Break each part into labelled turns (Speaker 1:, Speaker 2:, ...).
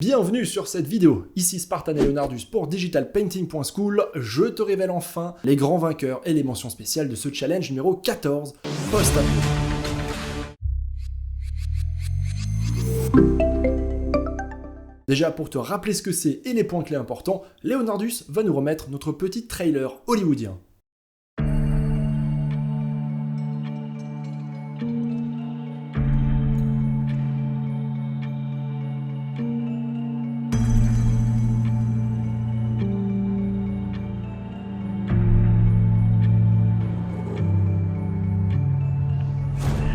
Speaker 1: Bienvenue sur cette vidéo, ici Spartan et Leonardus pour digitalpainting.school. Je te révèle enfin les grands vainqueurs et les mentions spéciales de ce challenge numéro 14, post-apo. Déjà pour te rappeler ce que c'est et les points clés importants, Leonardus va nous remettre notre petit trailer hollywoodien.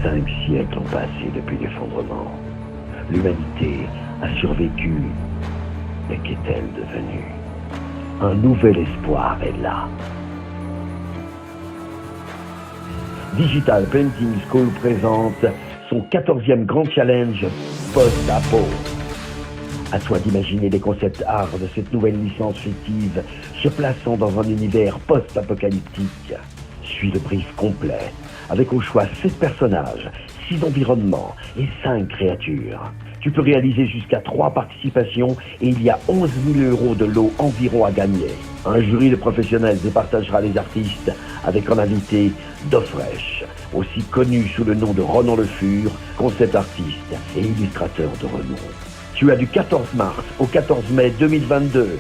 Speaker 2: Cinq siècles ont passé depuis l'effondrement. L'humanité a survécu, mais qu'est-elle devenue? Un nouvel espoir est là. Digital Painting School présente son 14e grand challenge post-apo. À toi d'imaginer les concepts art de cette nouvelle licence fictive se plaçant dans un univers post-apocalyptique. Suis le brief complet, avec au choix 7 personnages, 6 environnements et 5 créatures. Tu peux réaliser jusqu'à 3 participations et il y a 11 000 € de lot environ à gagner. Un jury de professionnels départagera les artistes avec en invité Dofresh, aussi connu sous le nom de Ronan Le Fur, concept artiste et illustrateur de renom. Tu as du 14 mars au 14 mai 2022.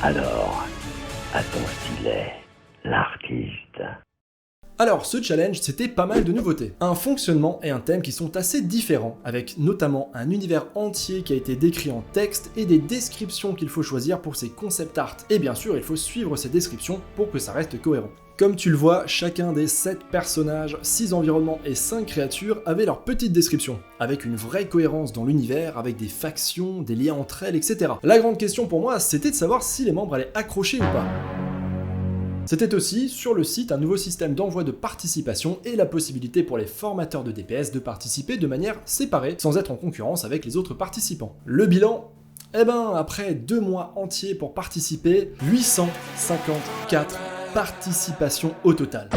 Speaker 2: Alors, à ton stylet, l'artiste.
Speaker 1: Alors ce challenge, c'était pas mal de nouveautés. Un fonctionnement et un thème qui sont assez différents, avec notamment un univers entier qui a été décrit en texte et des descriptions qu'il faut choisir pour ces concept art. Et bien sûr, il faut suivre ces descriptions pour que ça reste cohérent. Comme tu le vois, chacun des 7 personnages, 6 environnements et 5 créatures avaient leur petite description, avec une vraie cohérence dans l'univers, avec des factions, des liens entre elles, etc. La grande question pour moi, c'était de savoir si les membres allaient accrocher ou pas. C'était aussi, sur le site, un nouveau système d'envoi de participation et la possibilité pour les formateurs de DPS de participer de manière séparée, sans être en concurrence avec les autres participants. Le bilan ? Eh ben, après 2 mois entiers pour participer, 854 participations au total.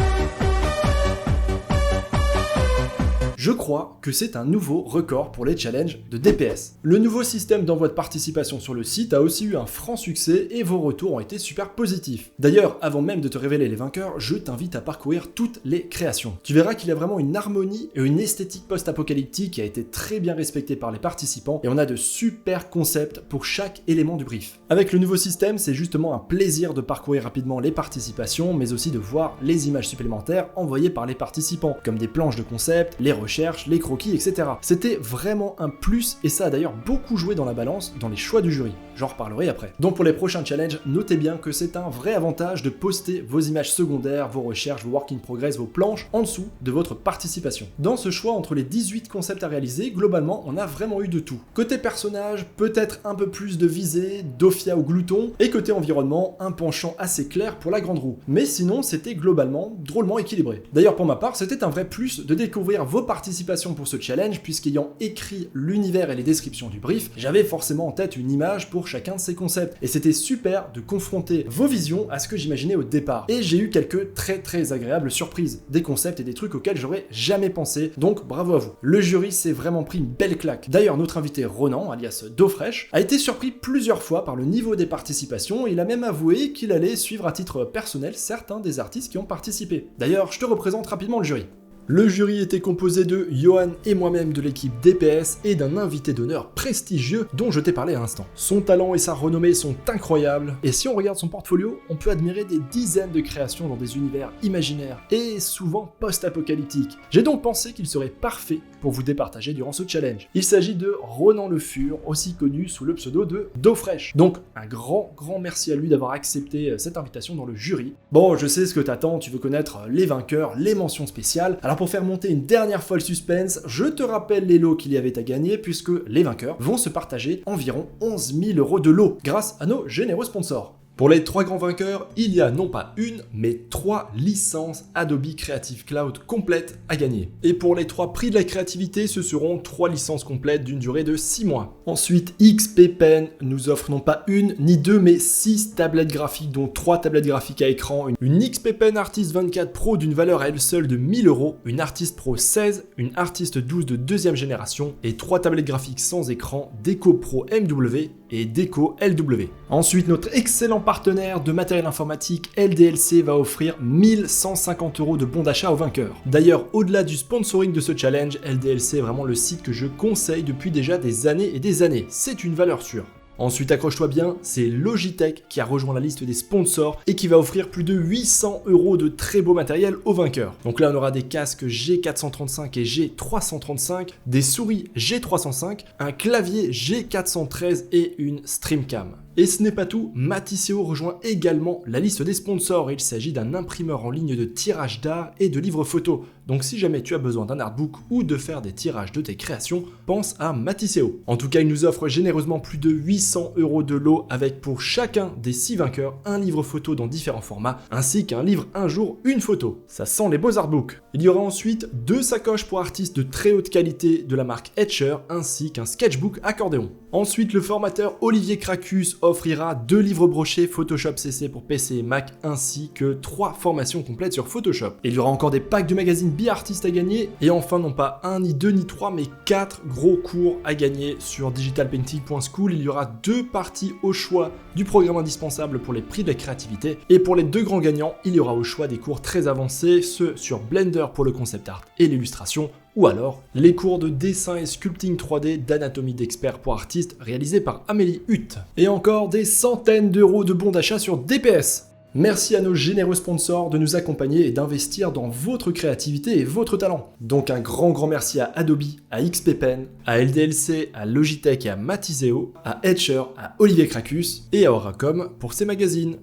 Speaker 1: Je crois que c'est un nouveau record pour les challenges de DPS. Le nouveau système d'envoi de participation sur le site a aussi eu un franc succès et vos retours ont été super positifs. D'ailleurs, avant même de te révéler les vainqueurs, je t'invite à parcourir toutes les créations. Tu verras qu'il y a vraiment une harmonie et une esthétique post-apocalyptique qui a été très bien respectée par les participants et on a de super concepts pour chaque élément du brief. Avec le nouveau système, c'est justement un plaisir de parcourir rapidement les participations, mais aussi de voir les images supplémentaires envoyées par les participants, comme des planches de concept, les recherches, les croquis, etc. C'était vraiment un plus et ça a d'ailleurs beaucoup joué dans la balance dans les choix du jury. J'en reparlerai après. Donc pour les prochains challenges, notez bien que c'est un vrai avantage de poster vos images secondaires, vos recherches, vos work in progress, vos planches en dessous de votre participation. Dans ce choix entre les 18 concepts à réaliser, globalement, on a vraiment eu de tout. Côté personnage, peut-être un peu plus de visée, Dofia ou Glouton, et côté environnement, un penchant assez clair pour la grande roue. Mais sinon, c'était globalement drôlement équilibré. D'ailleurs, pour ma part, c'était un vrai plus de découvrir vos participations pour ce challenge, puisqu'ayant écrit l'univers et les descriptions du brief, j'avais forcément en tête une image pour chacun de ces concepts. Et c'était super de confronter vos visions à ce que j'imaginais au départ. Et j'ai eu quelques très agréables surprises, des concepts et des trucs auxquels j'aurais jamais pensé, donc bravo à vous. Le jury s'est vraiment pris une belle claque. D'ailleurs, notre invité Ronan, alias Dofresh, a été surpris plusieurs fois par le niveau des participations et il a même avoué qu'il allait suivre à titre personnel certains des artistes qui ont participé. D'ailleurs, je te représente rapidement le jury. Le jury était composé de Johan et moi-même de l'équipe DPS et d'un invité d'honneur prestigieux dont je t'ai parlé à l'instant. Son talent et sa renommée sont incroyables, et si on regarde son portfolio, on peut admirer des dizaines de créations dans des univers imaginaires et souvent post-apocalyptiques. J'ai donc pensé qu'il serait parfait pour vous départager durant ce challenge. Il s'agit de Ronan Le Fur, aussi connu sous le pseudo de Dofresh. Donc un grand merci à lui d'avoir accepté cette invitation dans le jury. Bon, je sais ce que t'attends, tu veux connaître les vainqueurs, les mentions spéciales. Alors pour faire monter une dernière fois le suspense, je te rappelle les lots qu'il y avait à gagner puisque les vainqueurs vont se partager environ 11 000 € de lots grâce à nos généreux sponsors. Pour les 3 grands vainqueurs, il y a non pas une, mais 3 licences Adobe Creative Cloud complètes à gagner. Et pour les 3 prix de la créativité, ce seront 3 licences complètes d'une durée de 6 mois. Ensuite, XP Pen nous offre non pas une ni deux, mais 6 tablettes graphiques, dont 3 tablettes graphiques à écran, une XP Pen Artist 24 Pro d'une valeur à elle seule de 1000 €, une Artist Pro 16, une Artist 12 de deuxième génération et 3 tablettes graphiques sans écran, Deco Pro MW et Deco LW. Ensuite, notre excellent partenaire de matériel informatique LDLC va offrir 1150 € de bons d'achat aux vainqueurs. D'ailleurs, au-delà du sponsoring de ce challenge, LDLC est vraiment le site que je conseille depuis déjà des années et des années. C'est une valeur sûre. Ensuite, accroche-toi bien, c'est Logitech qui a rejoint la liste des sponsors et qui va offrir plus de 800 € de très beau matériel aux vainqueurs. Donc là, on aura des casques G435 et G335, des souris G305, un clavier G413 et une Streamcam. Et ce n'est pas tout, Matisseo rejoint également la liste des sponsors. Il s'agit d'un imprimeur en ligne de tirage d'art et de livres photos. Donc si jamais tu as besoin d'un artbook ou de faire des tirages de tes créations, pense à Matisseo. En tout cas, il nous offre généreusement plus de 800 € de lot avec pour chacun des 6 vainqueurs un livre photo dans différents formats, ainsi qu'un livre un jour, une photo. Ça sent les beaux artbooks. Il y aura ensuite 2 sacoches pour artistes de très haute qualité de la marque Etcher, ainsi qu'un sketchbook accordéon. Ensuite, le formateur Olivier Cracus offrira 2 livres brochés Photoshop CC pour PC et Mac, ainsi que 3 formations complètes sur Photoshop. Et il y aura encore des packs de magazine Be-Artist à gagner, et enfin non pas 1, ni 2, ni 3, mais 4 gros cours à gagner sur digitalpainting.school. Il y aura 2 parties au choix du programme indispensable pour les prix de la créativité, et pour les 2 grands gagnants, il y aura au choix des cours très avancés, ceux sur Blender pour le concept art et l'illustration, ou alors les cours de dessin et sculpting 3D d'anatomie d'experts pour artistes réalisés par Amélie Hutt. Et encore des centaines d'euros de bons d'achat sur DPS. Merci à nos généreux sponsors de nous accompagner et d'investir dans votre créativité et votre talent. Donc un grand merci à Adobe, à XP Pen, à LDLC, à Logitech et à Matisseo, à Etcher, à Olivier Cracus et à Oracom pour ces magazines.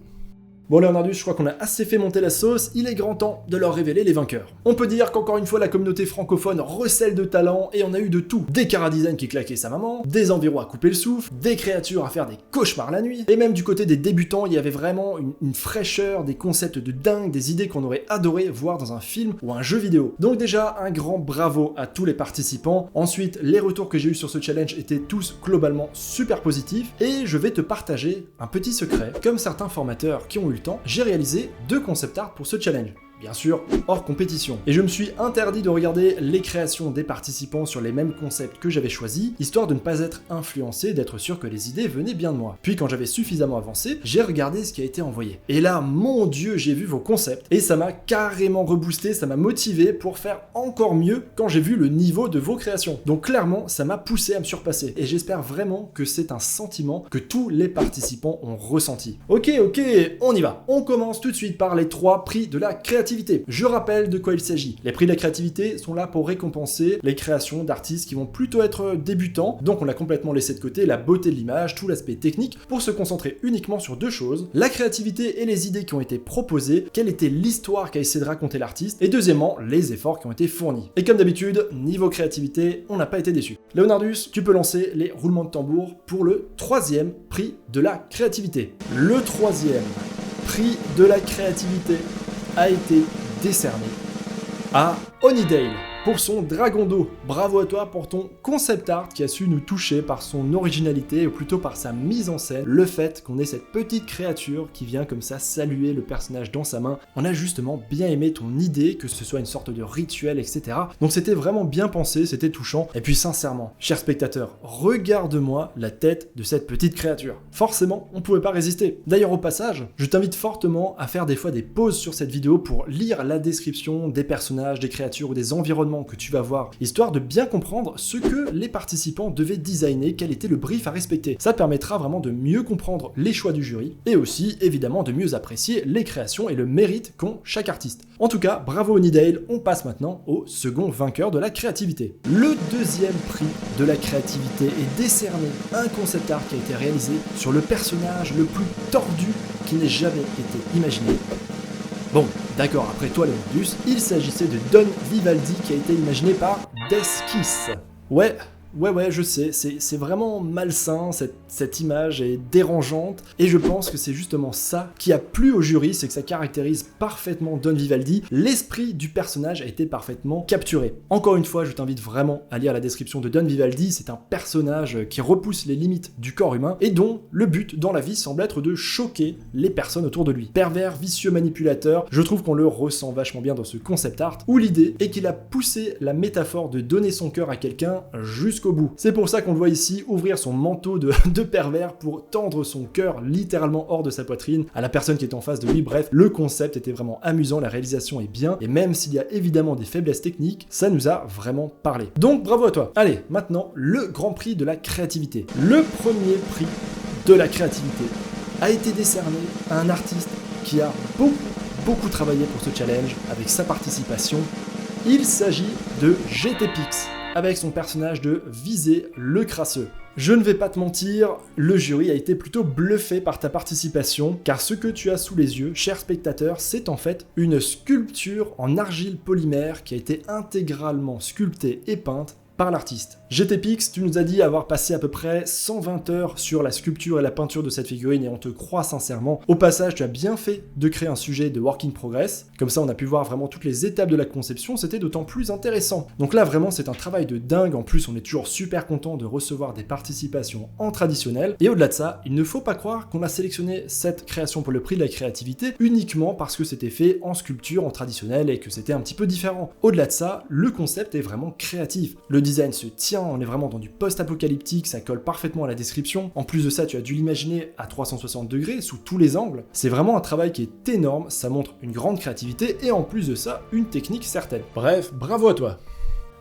Speaker 1: Bon Leonardus, je crois qu'on a assez fait monter la sauce, il est grand temps de leur révéler les vainqueurs. On peut dire qu'encore une fois la communauté francophone recèle de talent et on a eu de tout. Des chara-design qui claquaient sa maman, des environs à couper le souffle, des créatures à faire des cauchemars la nuit, et même du côté des débutants, il y avait vraiment une fraîcheur, des concepts de dingue, des idées qu'on aurait adoré voir dans un film ou un jeu vidéo. Donc déjà, un grand bravo à tous les participants. Ensuite, les retours que j'ai eu sur ce challenge étaient tous globalement super positifs, et je vais te partager un petit secret. Comme certains formateurs qui ont eu le temps, j'ai réalisé 2 concept art pour ce challenge. Bien sûr, hors compétition. Et je me suis interdit de regarder les créations des participants sur les mêmes concepts que j'avais choisis, histoire de ne pas être influencé, d'être sûr que les idées venaient bien de moi. Puis quand j'avais suffisamment avancé, j'ai regardé ce qui a été envoyé. Et là, mon Dieu, j'ai vu vos concepts, et ça m'a carrément reboosté, ça m'a motivé pour faire encore mieux quand j'ai vu le niveau de vos créations. Donc clairement, ça m'a poussé à me surpasser. Et j'espère vraiment que c'est un sentiment que tous les participants ont ressenti. Ok, on y va. On commence tout de suite par les 3 prix de la créativité. Je rappelle de quoi il s'agit. Les prix de la créativité sont là pour récompenser les créations d'artistes qui vont plutôt être débutants, donc on a complètement laissé de côté la beauté de l'image, tout l'aspect technique, pour se concentrer uniquement sur 2 choses, la créativité et les idées qui ont été proposées, quelle était l'histoire qu'a essayé de raconter l'artiste, et deuxièmement, les efforts qui ont été fournis. Et comme d'habitude, niveau créativité, on n'a pas été déçus. Leonardus, tu peux lancer les roulements de tambour pour le 3e prix de la créativité. Le 3e prix de la créativité a été décerné à Honeydale pour son Dragon d'eau. Bravo à toi pour ton concept art qui a su nous toucher par son originalité, ou plutôt par sa mise en scène, le fait qu'on ait cette petite créature qui vient comme ça saluer le personnage dans sa main. On a justement bien aimé ton idée, que ce soit une sorte de rituel, etc. Donc c'était vraiment bien pensé, c'était touchant. Et puis sincèrement, cher spectateur, regarde-moi la tête de cette petite créature. Forcément, on pouvait pas résister. D'ailleurs au passage, je t'invite fortement à faire des fois des pauses sur cette vidéo pour lire la description des personnages, des créatures ou des environnements que tu vas voir, histoire de bien comprendre ce que les participants devaient designer, quel était le brief à respecter. Ça te permettra vraiment de mieux comprendre les choix du jury, et aussi évidemment de mieux apprécier les créations et le mérite qu'ont chaque artiste. En tout cas, bravo Honeydale, on passe maintenant au second vainqueur de la créativité. Le 2e prix de la créativité est décerné à un concept art qui a été réalisé sur le personnage le plus tordu qui n'ait jamais été imaginé. Bon, d'accord, après toi Leonardus, il s'agissait de Don Vivaldi qui a été imaginé par Death Kiss. Ouais, Ouais, je sais, c'est vraiment malsain, cette image est dérangeante, et je pense que c'est justement ça qui a plu au jury, c'est que ça caractérise parfaitement Don Vivaldi, l'esprit du personnage a été parfaitement capturé. Encore une fois, je t'invite vraiment à lire la description de Don Vivaldi, c'est un personnage qui repousse les limites du corps humain, et dont le but dans la vie semble être de choquer les personnes autour de lui. Pervers, vicieux, manipulateur, je trouve qu'on le ressent vachement bien dans ce concept art, où l'idée est qu'il a poussé la métaphore de donner son cœur à quelqu'un jusqu'au bout. C'est pour ça qu'on le voit ici ouvrir son manteau de pervers pour tendre son cœur littéralement hors de sa poitrine à la personne qui est en face de lui. Bref, le concept était vraiment amusant, la réalisation est bien, et même s'il y a évidemment des faiblesses techniques, ça nous a vraiment parlé. Donc bravo à toi. Allez, maintenant, le grand prix de la créativité. Le premier prix de la créativité a été décerné à un artiste qui a beaucoup travaillé pour ce challenge avec sa participation. Il s'agit de GTPix, avec son personnage de Visé le Crasseux. Je ne vais pas te mentir, le jury a été plutôt bluffé par ta participation, car ce que tu as sous les yeux, cher spectateur, c'est en fait une sculpture en argile polymère qui a été intégralement sculptée et peinte par l'artiste. GTPix, tu nous as dit avoir passé à peu près 120 heures sur la sculpture et la peinture de cette figurine et on te croit sincèrement. Au passage, tu as bien fait de créer un sujet de work in progress. Comme ça, on a pu voir vraiment toutes les étapes de la conception, c'était d'autant plus intéressant. Donc là, vraiment, c'est un travail de dingue. En plus, on est toujours super content de recevoir des participations en traditionnel. Et au-delà de ça, il ne faut pas croire qu'on a sélectionné cette création pour le prix de la créativité uniquement parce que c'était fait en sculpture, en traditionnel et que c'était un petit peu différent. Au-delà de ça, le concept est vraiment créatif. Le design se tient, on est vraiment dans du post-apocalyptique, ça colle parfaitement à la description. En plus de ça, tu as dû l'imaginer à 360 degrés, sous tous les angles. C'est vraiment un travail qui est énorme, ça montre une grande créativité et en plus de ça, une technique certaine. Bref, bravo à toi.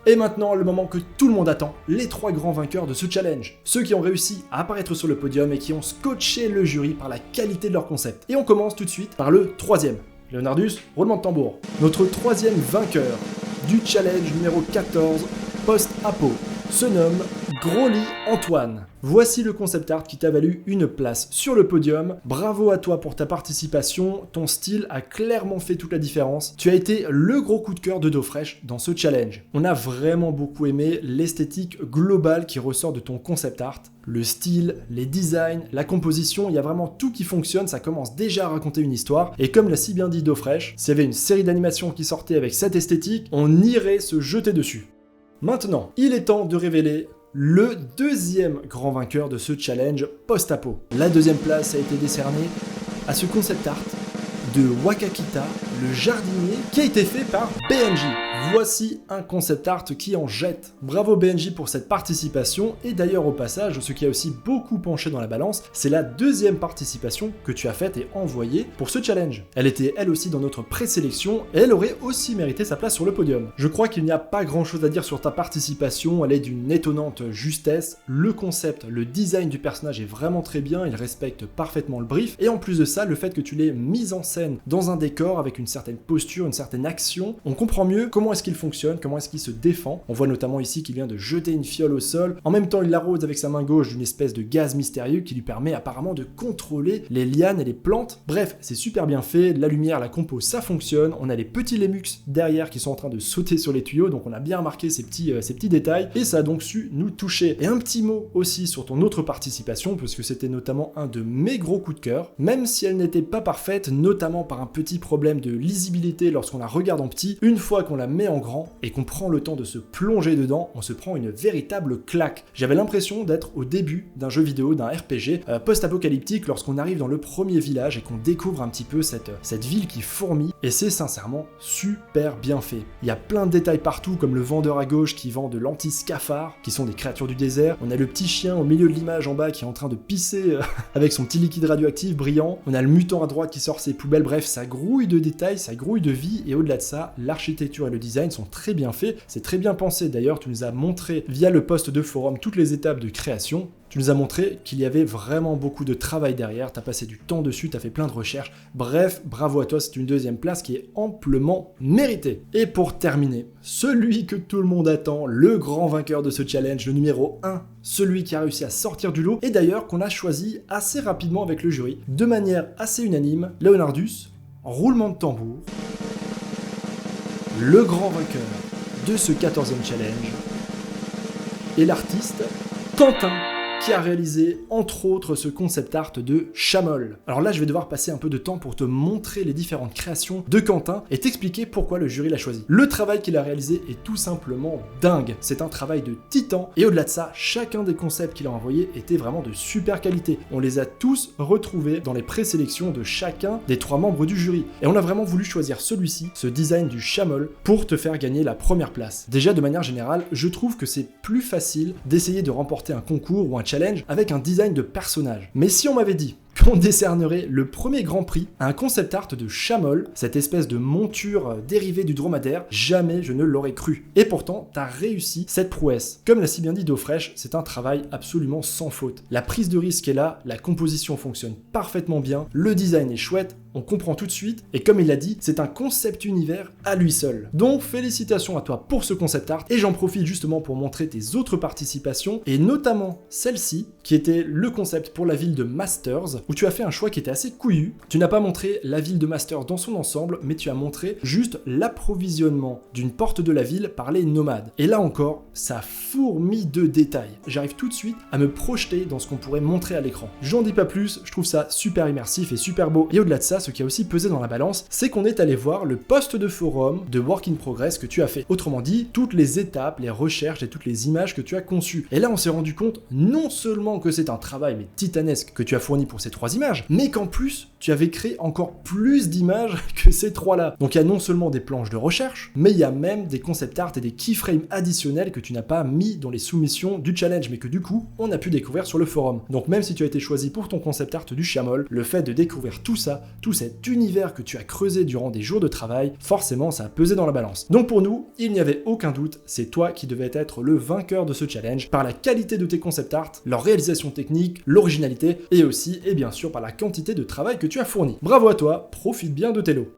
Speaker 1: Et maintenant, le moment que tout le monde attend, les 3 grands vainqueurs de ce challenge. Ceux qui ont réussi à apparaître sur le podium et qui ont scotché le jury par la qualité de leur concept. Et on commence tout de suite par le 3e. Leonardus, roulement de tambour. Notre 3e vainqueur du challenge numéro 14, post-apo, se nomme Grosly Antoine. Voici le concept art qui t'a valu une place sur le podium. Bravo à toi pour ta participation, ton style a clairement fait toute la différence. Tu as été le gros coup de cœur de DoFresh dans ce challenge. On a vraiment beaucoup aimé l'esthétique globale qui ressort de ton concept art. Le style, les designs, la composition, il y a vraiment tout qui fonctionne, ça commence déjà à raconter une histoire. Et comme l'a si bien dit DoFresh, s'il y avait une série d'animations qui sortait avec cette esthétique, on irait se jeter dessus. Maintenant, il est temps de révéler le 2e grand vainqueur de ce challenge post-apo. La 2e place a été décernée à ce concept art de Wakakita, le jardinier, qui a été fait par BNJ. Voici un concept art qui en jette. Bravo BNJ pour cette participation, et d'ailleurs au passage, ce qui a aussi beaucoup penché dans la balance, c'est la 2e participation que tu as faite et envoyée pour ce challenge. Elle était elle aussi dans notre présélection, et elle aurait aussi mérité sa place sur le podium. Je crois qu'il n'y a pas grand chose à dire sur ta participation, elle est d'une étonnante justesse, le concept, le design du personnage est vraiment très bien, il respecte parfaitement le brief, et en plus de ça, le fait que tu l'aies mise en scène dans un décor avec une certaine posture, une certaine action, on comprend mieux comment est-ce qu'il fonctionne, comment est-ce qu'il se défend. On voit notamment ici qu'il vient de jeter une fiole au sol. En même temps, il l'arrose avec sa main gauche d'une espèce de gaz mystérieux qui lui permet apparemment de contrôler les lianes et les plantes. Bref, c'est super bien fait. La lumière, la compo, ça fonctionne. On a les petits lémux derrière qui sont en train de sauter sur les tuyaux, donc on a bien remarqué ces petits détails et ça a donc su nous toucher. Et un petit mot aussi sur ton autre participation, parce que c'était notamment un de mes gros coups de cœur, même si elle n'était pas parfaite, notamment par un petit problème de lisibilité lorsqu'on la regarde en petit. Une fois qu'on la met en grand et qu'on prend le temps de se plonger dedans, on se prend une véritable claque. J'avais l'impression d'être au début d'un jeu vidéo, d'un RPG post-apocalyptique lorsqu'on arrive dans le premier village et qu'on découvre un petit peu cette ville qui fourmille, et c'est sincèrement super bien fait. Il y a plein de détails partout, comme le vendeur à gauche qui vend de l'anti-scaphards, qui sont des créatures du désert. On a le petit chien au milieu de l'image en bas qui est en train de pisser avec son petit liquide radioactif brillant. On a le mutant à droite qui sort ses poubelles. Bref, ça grouille de détails, ça grouille de vie, et au-delà de ça, l'architecture et le design sont très bien faits, c'est très bien pensé. D'ailleurs, tu nous as montré via le post de forum toutes les étapes de création. Tu nous as montré qu'il y avait vraiment beaucoup de travail derrière, tu as passé du temps dessus, tu as fait plein de recherches. Bref, bravo à toi, c'est une 2e place qui est amplement méritée. Et pour terminer, celui que tout le monde attend, le grand vainqueur de ce challenge, le numéro 1, celui qui a réussi à sortir du lot, et d'ailleurs qu'on a choisi assez rapidement avec le jury, de manière assez unanime, Leonardus, roulement de tambour, le grand vainqueur de ce 14e challenge, et l'artiste Quentin, qui a réalisé entre autres ce concept art de Chamol. Alors là, je vais devoir passer un peu de temps pour te montrer les différentes créations de Quentin et t'expliquer pourquoi le jury l'a choisi. Le travail qu'il a réalisé est tout simplement dingue. C'est un travail de titan et au-delà de ça, chacun des concepts qu'il a envoyés était vraiment de super qualité. On les a tous retrouvés dans les présélections de chacun des 3 membres du jury. Et on a vraiment voulu choisir celui-ci, ce design du Chamol, pour te faire gagner la première place. Déjà, de manière générale, je trouve que c'est plus facile d'essayer de remporter un concours ou un challenge avec un design de personnage. Mais si on m'avait dit qu'on décernerait le premier grand prix à un concept art de Chamol, cette espèce de monture dérivée du dromadaire, jamais je ne l'aurais cru. Et pourtant, t'as réussi cette prouesse. Comme l'a si bien dit DoFresh, c'est un travail absolument sans faute. La prise de risque est là, la composition fonctionne parfaitement bien, le design est chouette, on comprend tout de suite, et comme il l'a dit, c'est un concept univers à lui seul. Donc félicitations à toi pour ce concept art, et j'en profite justement pour montrer tes autres participations, et notamment celle-ci, qui était le concept pour la ville de Masters, où tu as fait un choix qui était assez couillu. Tu n'as pas montré la ville de Masters dans son ensemble, mais tu as montré juste l'approvisionnement d'une porte de la ville par les nomades. Et là encore, ça fourmille de détails. J'arrive tout de suite à me projeter dans ce qu'on pourrait montrer à l'écran. J'en dis pas plus, je trouve ça super immersif et super beau. Et au-delà de ça, ce qui a aussi pesé dans la balance, c'est qu'on est allé voir le post de forum de Work in Progress que tu as fait. Autrement dit, toutes les étapes, les recherches et toutes les images que tu as conçues. Et là, on s'est rendu compte non seulement que c'est un travail mais titanesque que tu as fourni pour ces 3 images, mais qu'en plus, tu avais créé encore plus d'images que ces 3-là. Donc il y a non seulement des planches de recherche, mais il y a même des concept art et des keyframes additionnels que tu n'as pas mis dans les soumissions du challenge, mais que du coup, on a pu découvrir sur le forum. Donc même si tu as été choisi pour ton concept art du Chamol, le fait de découvrir tout ça, tout cet univers que tu as creusé durant des jours de travail, forcément ça a pesé dans la balance. Donc pour nous, il n'y avait aucun doute, c'est toi qui devais être le vainqueur de ce challenge par la qualité de tes concept art, leur réalisation technique, l'originalité et aussi, et bien sûr, par la quantité de travail que tu as fourni. Bravo à toi, profite bien de tes lots.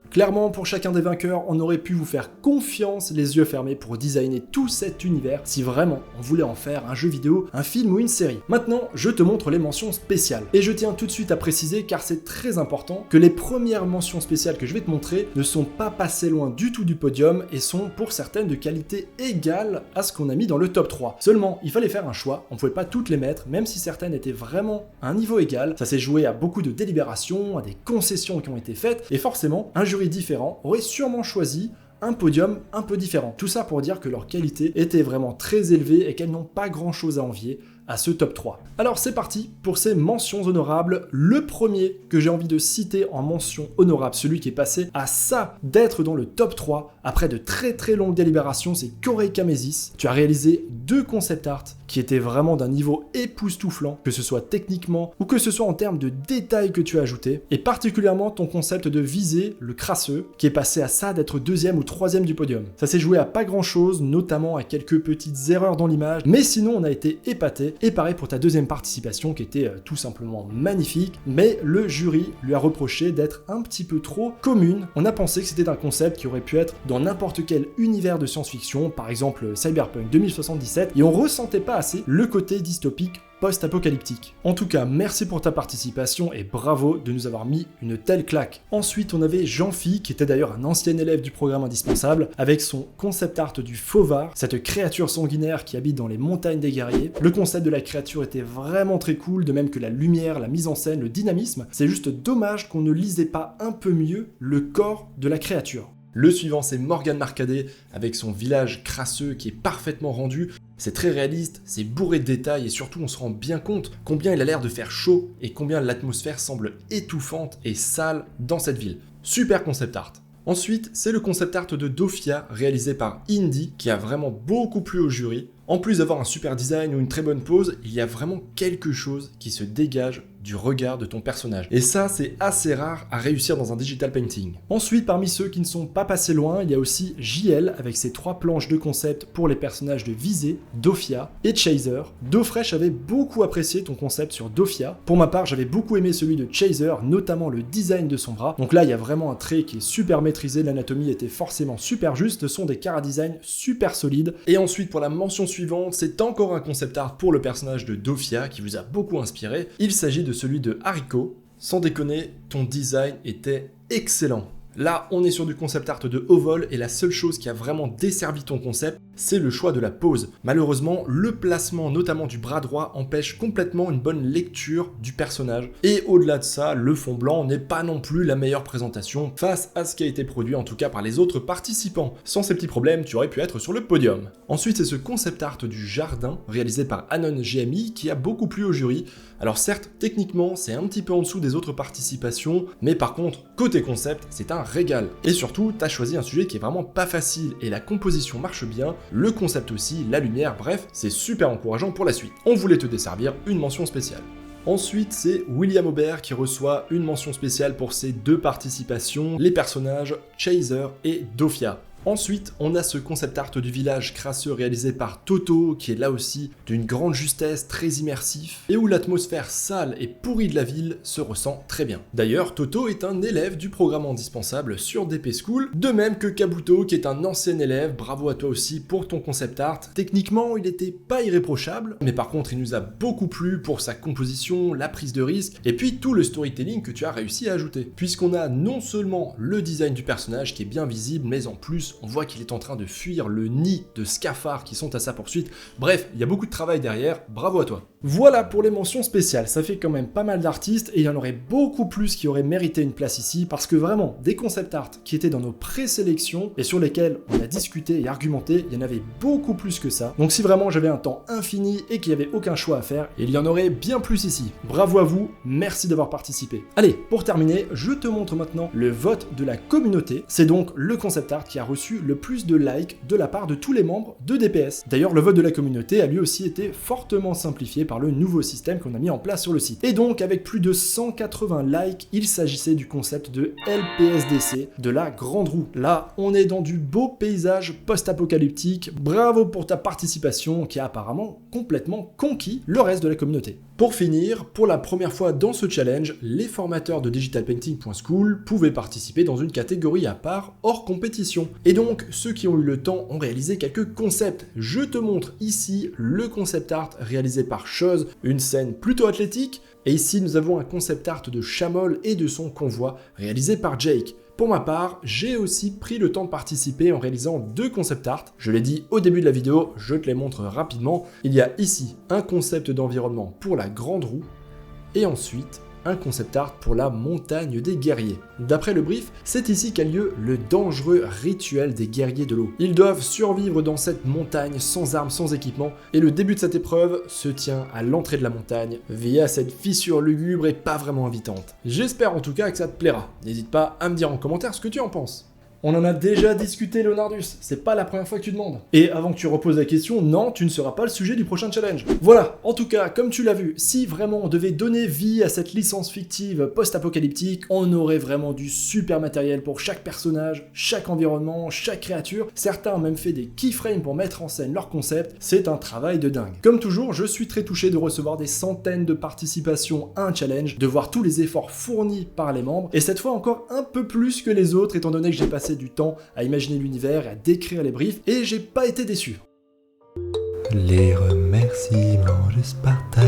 Speaker 1: Clairement, pour chacun des vainqueurs, on aurait pu vous faire confiance les yeux fermés pour designer tout cet univers si vraiment on voulait en faire un jeu vidéo, un film ou une série. Maintenant, je te montre les mentions spéciales. Et je tiens tout de suite à préciser, car c'est très important, que les premières mentions spéciales que je vais te montrer ne sont pas passées loin du tout du podium et sont pour certaines de qualité égale à ce qu'on a mis dans le top 3. Seulement, il fallait faire un choix, on pouvait pas toutes les mettre, même si certaines étaient vraiment à un niveau égal. Ça s'est joué à beaucoup de délibérations, à des concessions qui ont été faites, et forcément, un jury différent aurait sûrement choisi un podium un peu différent. Tout ça pour dire que leur qualité était vraiment très élevée et qu'elles n'ont pas grand chose à envier à ce top 3. Alors c'est parti pour ces mentions honorables. Le premier que j'ai envie de citer en mention honorable, celui qui est passé à ça d'être dans le top 3 après de très longues délibérations, c'est Corey Kamesis. Tu as réalisé 2 concept art qui étaient vraiment d'un niveau époustouflant, que ce soit techniquement ou que ce soit en termes de détails que tu as ajoutés, et particulièrement ton concept de viser le crasseux qui est passé à ça d'être 2e ou 3e du podium. Ça s'est joué à pas grand chose, notamment à quelques petites erreurs dans l'image, mais sinon on a été épatés. Et pareil pour ta deuxième participation qui était tout simplement magnifique, mais le jury lui a reproché d'être un petit peu trop commune. On a pensé que c'était un concept qui aurait pu être dans n'importe quel univers de science-fiction, par exemple Cyberpunk 2077, et on ressentait pas assez le côté dystopique post-apocalyptique. En tout cas, merci pour ta participation et bravo de nous avoir mis une telle claque. Ensuite, on avait Jean-Phi, qui était d'ailleurs un ancien élève du programme indispensable, avec son concept art du Fauvar, cette créature sanguinaire qui habite dans les montagnes des guerriers. Le concept de la créature était vraiment très cool, de même que la lumière, la mise en scène, le dynamisme. C'est juste dommage qu'on ne lisait pas un peu mieux le corps de la créature. Le suivant, c'est Morgan Marcadet, avec son village crasseux qui est parfaitement rendu. C'est très réaliste, c'est bourré de détails et surtout on se rend bien compte combien il a l'air de faire chaud et combien l'atmosphère semble étouffante et sale dans cette ville. Super concept art. Ensuite, c'est le concept art de Dofia, réalisé par Indy, qui a vraiment beaucoup plu au jury. En plus d'avoir un super design ou une très bonne pose, il y a vraiment quelque chose qui se dégage du regard de ton personnage. Et ça, c'est assez rare à réussir dans un digital painting. Ensuite, parmi ceux qui ne sont pas passés loin, il y a aussi JL avec ses 3 planches de concept pour les personnages de Visée, Dofia et Chaser. DoFresh avait beaucoup apprécié ton concept sur Dofia. Pour ma part, j'avais beaucoup aimé celui de Chaser, notamment le design de son bras. Donc là, il y a vraiment un trait qui est super maîtrisé, l'anatomie était forcément super juste, ce sont des chara-design super solides. Et ensuite, pour la mention suivante, c'est encore un concept art pour le personnage de Dofia qui vous a beaucoup inspiré. Il s'agit de celui de Hariko. Sans déconner, ton design était excellent. Là, on est sur du concept art de haut vol et la seule chose qui a vraiment desservi ton concept, c'est le choix de la pose. Malheureusement, le placement notamment du bras droit empêche complètement une bonne lecture du personnage. Et au-delà de ça, le fond blanc n'est pas non plus la meilleure présentation face à ce qui a été produit en tout cas par les autres participants. Sans ces petits problèmes, tu aurais pu être sur le podium. Ensuite, c'est ce concept art du jardin réalisé par Anon GMI qui a beaucoup plu au jury. Alors certes, techniquement, c'est un petit peu en dessous des autres participations, mais par contre, côté concept, c'est un régal. Et surtout, t'as choisi un sujet qui est vraiment pas facile et la composition marche bien, le concept aussi, la lumière, bref, c'est super encourageant pour la suite. On voulait te desservir une mention spéciale. Ensuite, c'est William Aubert qui reçoit une mention spéciale pour ses 2 participations, les personnages Chaser et Dofia. Ensuite, on a ce concept art du village crasseux réalisé par Toto, qui est là aussi d'une grande justesse, très immersif, et où l'atmosphère sale et pourrie de la ville se ressent très bien. D'ailleurs, Toto est un élève du programme indispensable sur DP School, de même que Kabuto, qui est un ancien élève. Bravo à toi aussi pour ton concept art. Techniquement, il n'était pas irréprochable, mais par contre, il nous a beaucoup plu pour sa composition, la prise de risque, et puis tout le storytelling que tu as réussi à ajouter. Puisqu'on a non seulement le design du personnage qui est bien visible, mais en plus, on voit qu'il est en train de fuir le nid de scafards qui sont à sa poursuite. Bref, il y a beaucoup de travail derrière, bravo à toi. Voilà pour les mentions spéciales, ça fait quand même pas mal d'artistes et il y en aurait beaucoup plus qui auraient mérité une place ici parce que vraiment, des concept art qui étaient dans nos présélections et sur lesquels on a discuté et argumenté, il y en avait beaucoup plus que ça. Donc si vraiment j'avais un temps infini et qu'il n'y avait aucun choix à faire, il y en aurait bien plus ici. Bravo à vous, merci d'avoir participé. Allez, pour terminer, je te montre maintenant le vote de la communauté. C'est donc le concept art qui a reçu le plus de likes de la part de tous les membres de DPS. D'ailleurs, le vote de la communauté a lui aussi été fortement simplifié par le nouveau système qu'on a mis en place sur le site. Et donc, avec plus de 180 likes, il s'agissait du concept de LPSDC, de la Grande Roue. Là, on est dans du beau paysage post-apocalyptique. Bravo pour ta participation qui a apparemment complètement conquis le reste de la communauté. Pour finir, pour la première fois dans ce challenge, les formateurs de digitalpainting.school pouvaient participer dans une catégorie à part, hors compétition. Et donc, ceux qui ont eu le temps ont réalisé quelques concepts. Je te montre ici le concept art réalisé par Chose, une scène plutôt athlétique. Et ici, nous avons un concept art de Chamol et de son convoi réalisé par Jake. Pour ma part, j'ai aussi pris le temps de participer en réalisant 2 concept art. Je l'ai dit au début de la vidéo, je te les montre rapidement. Il y a ici un concept d'environnement pour la Grande Roue et ensuite un concept art pour la montagne des guerriers. D'après le brief, c'est ici qu'a lieu le dangereux rituel des guerriers de l'eau. Ils doivent survivre dans cette montagne sans armes, sans équipement, et le début de cette épreuve se tient à l'entrée de la montagne, via cette fissure lugubre et pas vraiment invitante. J'espère en tout cas que ça te plaira. N'hésite pas à me dire en commentaire ce que tu en penses. On en a déjà discuté, Leonardus, c'est pas la première fois que tu demandes. Et avant que tu reposes la question, non, tu ne seras pas le sujet du prochain challenge. Voilà, en tout cas, comme tu l'as vu, si vraiment on devait donner vie à cette licence fictive post-apocalyptique, on aurait vraiment du super matériel pour chaque personnage, chaque environnement, chaque créature. Certains ont même fait des keyframes pour mettre en scène leur concept, c'est un travail de dingue. Comme toujours, je suis très touché de recevoir des centaines de participations à un challenge, de voir tous les efforts fournis par les membres, et cette fois encore un peu plus que les autres, étant donné que j'ai passé du temps à imaginer l'univers et à décrire les briefs, et j'ai pas été déçu.
Speaker 3: Les remerciements, je Spartan.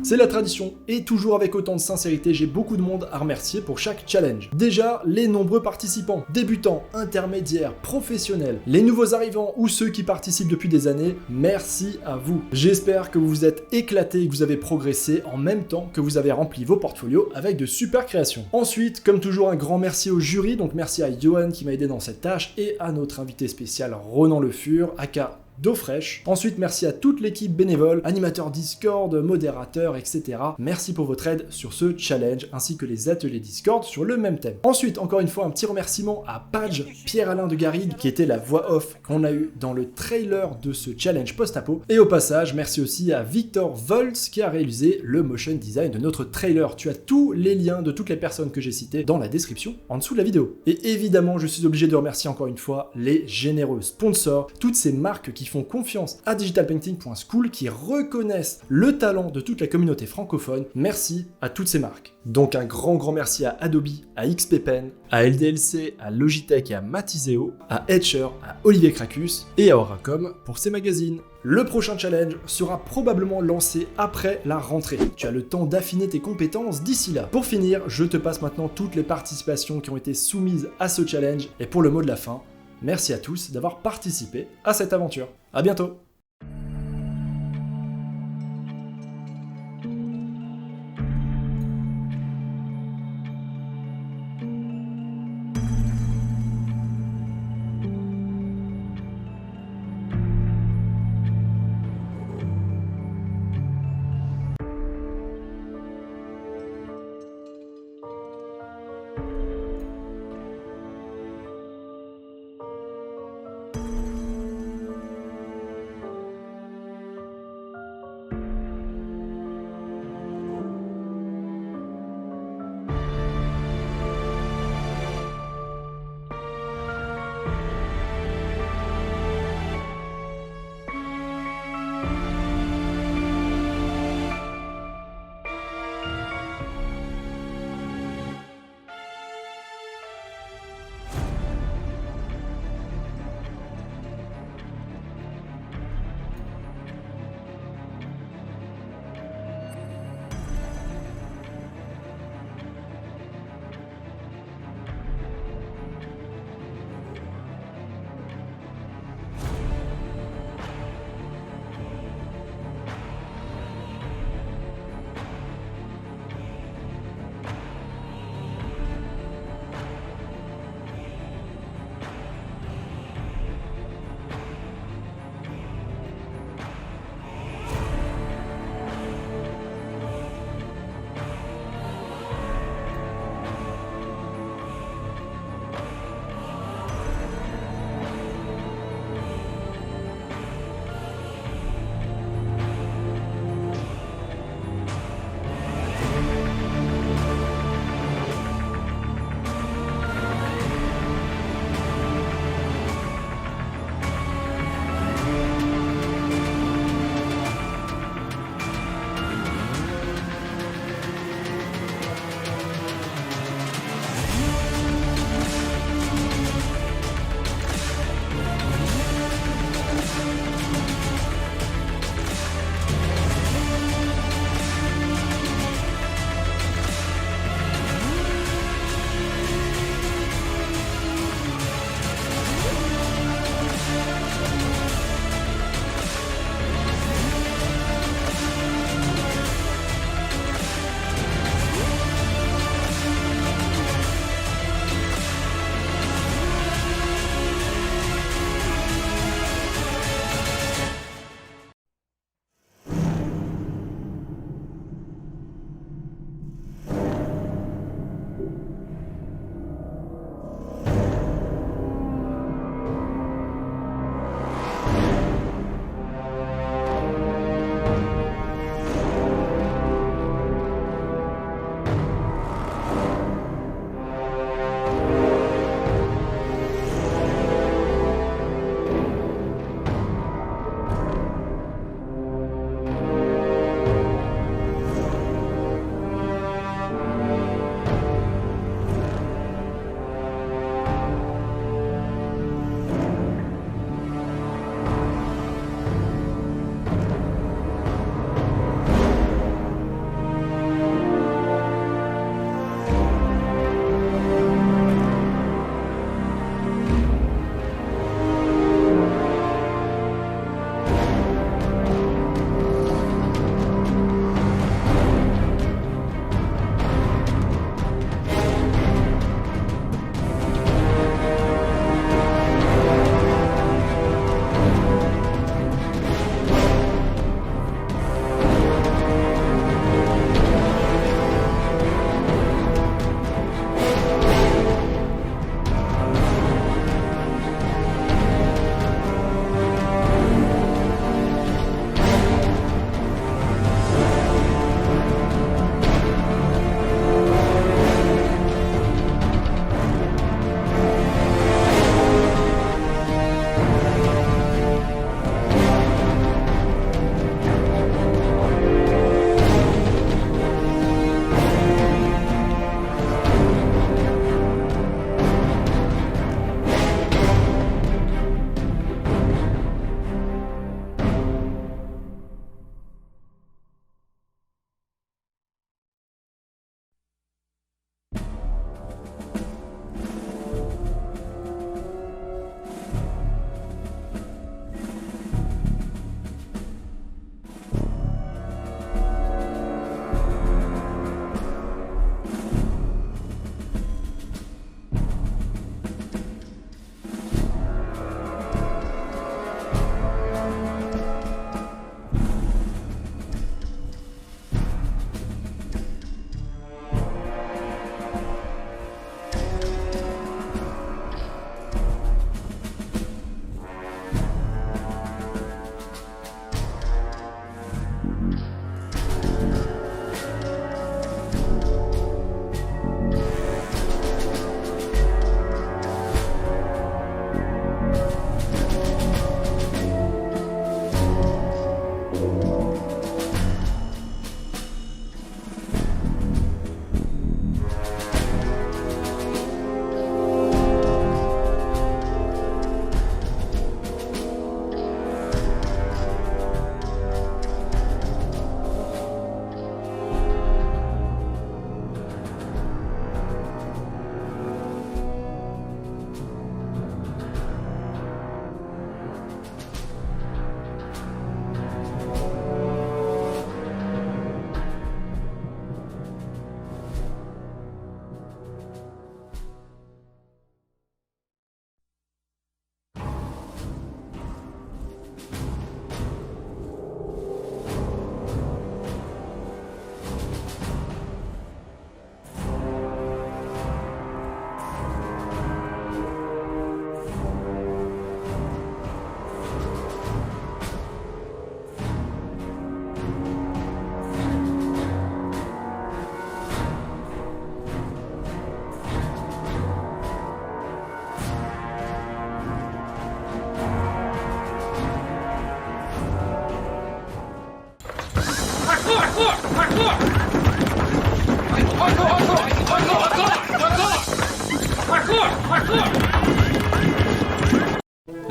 Speaker 1: C'est la tradition, et toujours avec autant de sincérité, j'ai beaucoup de monde à remercier pour chaque challenge. Déjà, les nombreux participants, débutants, intermédiaires, professionnels, les nouveaux arrivants ou ceux qui participent depuis des années, merci à vous. J'espère que vous vous êtes éclatés et que vous avez progressé en même temps que vous avez rempli vos portfolios avec de super créations. Ensuite, comme toujours, un grand merci au jury, donc merci à Johan qui m'a aidé dans cette tâche, et à notre invité spécial Ronan Le Fur, aka d'eau fraîche. Ensuite, merci à toute l'équipe bénévole, animateurs Discord, modérateurs, etc. Merci pour votre aide sur ce challenge, ainsi que les ateliers Discord sur le même thème. Ensuite, encore une fois, un petit remerciement à Page, Pierre-Alain de Garrigue, qui était la voix off qu'on a eu dans le trailer de ce challenge post-apo. Et au passage, merci aussi à Victor Volz, qui a réalisé le motion design de notre trailer. Tu as tous les liens de toutes les personnes que j'ai citées dans la description en dessous de la vidéo. Et évidemment, je suis obligé de remercier encore une fois les généreux sponsors, toutes ces marques qui font confiance à digitalpainting.school, qui reconnaissent le talent de toute la communauté francophone. Merci à toutes ces marques. Donc un grand merci à Adobe, à XPpen, à LDLC, à Logitech et à Matiseo, à Etcher, à Olivier Cracus et à Oracom pour ces magazines. Le prochain challenge sera probablement lancé après la rentrée. Tu as le temps d'affiner tes compétences d'ici là. Pour finir, je te passe maintenant toutes les participations qui ont été soumises à ce challenge et pour le mot de la fin, merci à tous d'avoir participé à cette aventure. À bientôt.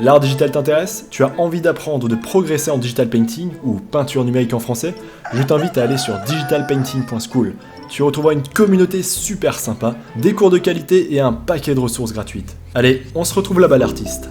Speaker 1: L'art digital t'intéresse? Tu as envie d'apprendre ou de progresser en digital painting, ou peinture numérique en français? Je t'invite à aller sur digitalpainting.school. Tu retrouveras une communauté super sympa, des cours de qualité et un paquet de ressources gratuites. Allez, on se retrouve là-bas l'artiste.